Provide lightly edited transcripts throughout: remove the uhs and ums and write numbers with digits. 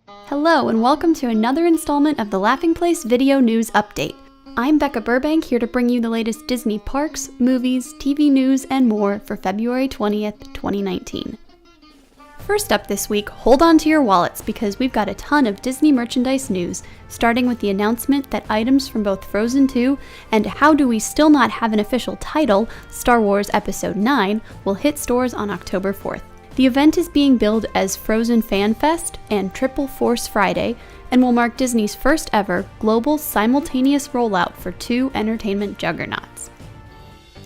Hello and welcome to another installment of the Laughing Place Video News Update. I'm Becca Burbank, here to bring you the latest Disney parks, movies, TV news, and more for February 20th, 2019. First up this week, hold on to your wallets because we've got a ton of Disney merchandise news, starting with the announcement that items from both Frozen 2 and How Do We Still Not Have an Official Title, Star Wars Episode 9, will hit stores on October 4th. The event is being billed as Frozen Fan Fest and Triple Force Friday, and will mark Disney's first ever global simultaneous rollout for two entertainment juggernauts.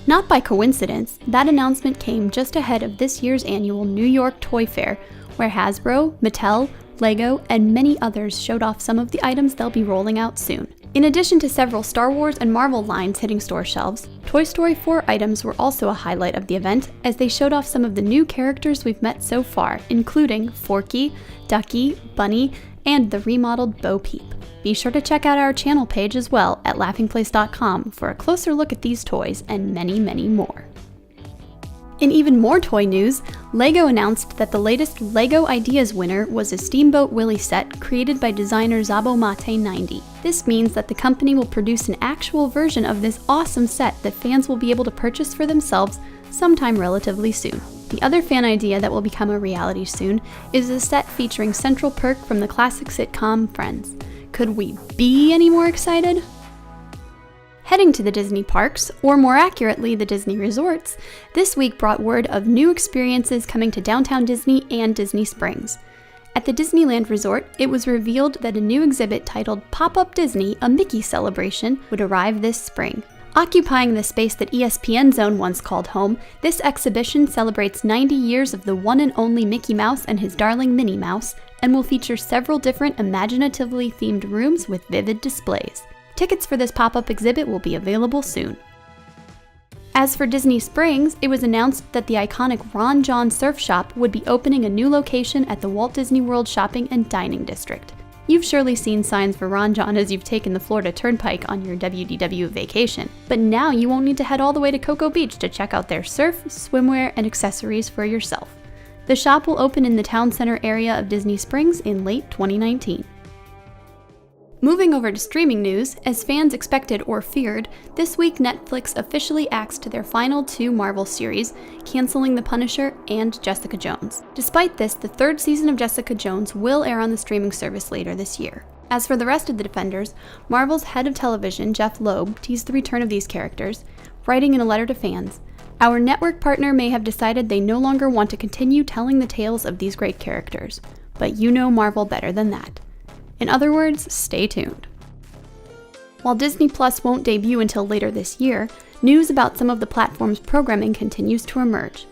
Not by coincidence, that announcement came just ahead of this year's annual New York Toy Fair, where Hasbro, Mattel, LEGO, and many others showed off some of the items they'll be rolling out soon. In addition to several Star Wars and Marvel lines hitting store shelves, Toy Story 4 items were also a highlight of the event as they showed off some of the new characters we've met so far, including Forky, Ducky, Bunny, and the remodeled Bo Peep. Be sure to check out our channel page as well at laughingplace.com for a closer look at these toys and many, many more. In even more toy news, LEGO announced that the latest LEGO Ideas winner was a Steamboat Willie set created by designer Zabomate90. This means that the company will produce an actual version of this awesome set that fans will be able to purchase for themselves sometime relatively soon. The other fan idea that will become a reality soon is a set featuring Central Perk from the classic sitcom Friends. Could we be any more excited? Heading to the Disney parks, or more accurately, the Disney resorts, this week brought word of new experiences coming to Downtown Disney and Disney Springs. At the Disneyland Resort, it was revealed that a new exhibit titled Pop-Up Disney, a Mickey Celebration, would arrive this spring. Occupying the space that ESPN Zone once called home, this exhibition celebrates 90 years of the one and only Mickey Mouse and his darling Minnie Mouse, and will feature several different imaginatively themed rooms with vivid displays. Tickets for this pop-up exhibit will be available soon. As for Disney Springs, it was announced that the iconic Ron Jon Surf Shop would be opening a new location at the Walt Disney World Shopping and Dining District. You've surely seen signs for Ron Jon as you've taken the Florida Turnpike on your WDW vacation, but now you won't need to head all the way to Cocoa Beach to check out their surf, swimwear, and accessories for yourself. The shop will open in the town center area of Disney Springs in late 2019. Moving over to streaming news, as fans expected or feared, this week Netflix officially axed their final two Marvel series, canceling The Punisher and Jessica Jones. Despite this, the third season of Jessica Jones will air on the streaming service later this year. As for the rest of the Defenders, Marvel's head of television, Jeff Loeb, teased the return of these characters, writing in a letter to fans, "Our network partner may have decided they no longer want to continue telling the tales of these great characters, but you know Marvel better than that." In other words, stay tuned. While Disney Plus won't debut until later this year, news about some of the platform's programming continues to emerge.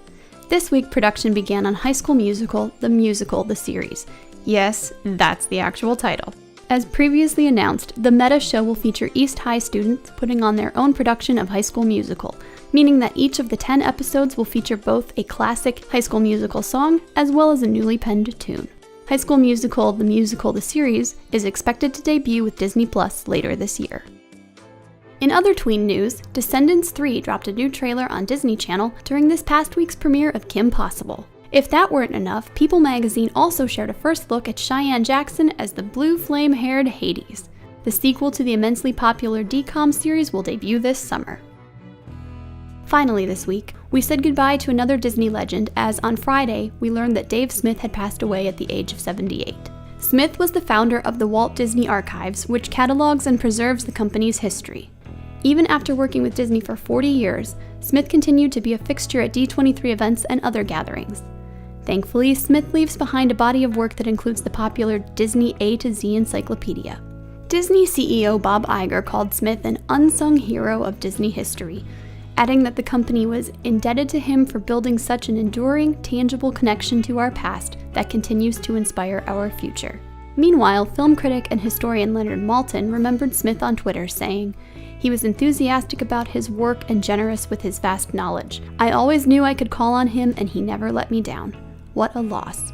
This week, production began on High School Musical, the series. Yes, that's the actual title. As previously announced, the Meta show will feature East High students putting on their own production of High School Musical, meaning that each of the 10 episodes will feature both a classic High School Musical song as well as a newly penned tune. High School Musical, the series, is expected to debut with Disney Plus later this year. In other tween news, Descendants 3 dropped a new trailer on Disney Channel during this past week's premiere of Kim Possible. If that weren't enough, People magazine also shared a first look at Cheyenne Jackson as the blue flame-haired Hades. The sequel to the immensely popular DCOM series will debut this summer. Finally this week, we said goodbye to another Disney legend as on Friday, we learned that Dave Smith had passed away at the age of 78. Smith was the founder of the Walt Disney Archives, which catalogs and preserves the company's history. Even after working with Disney for 40 years, Smith continued to be a fixture at D23 events and other gatherings. Thankfully, Smith leaves behind a body of work that includes the popular Disney A to Z encyclopedia. Disney CEO Bob Iger called Smith an unsung hero of Disney history, adding that the company was indebted to him for building such an enduring, tangible connection to our past that continues to inspire our future. Meanwhile, film critic and historian Leonard Maltin remembered Smith on Twitter, saying, "He was enthusiastic about his work and generous with his vast knowledge. I always knew I could call on him and he never let me down. What a loss."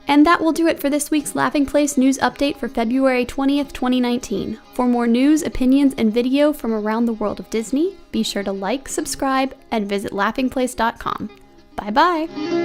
And that will do it for this week's Laughing Place news update for February 20th, 2019. For more news, opinions, and video from around the world of Disney, be sure to like, subscribe, and visit laughingplace.com. Bye-bye!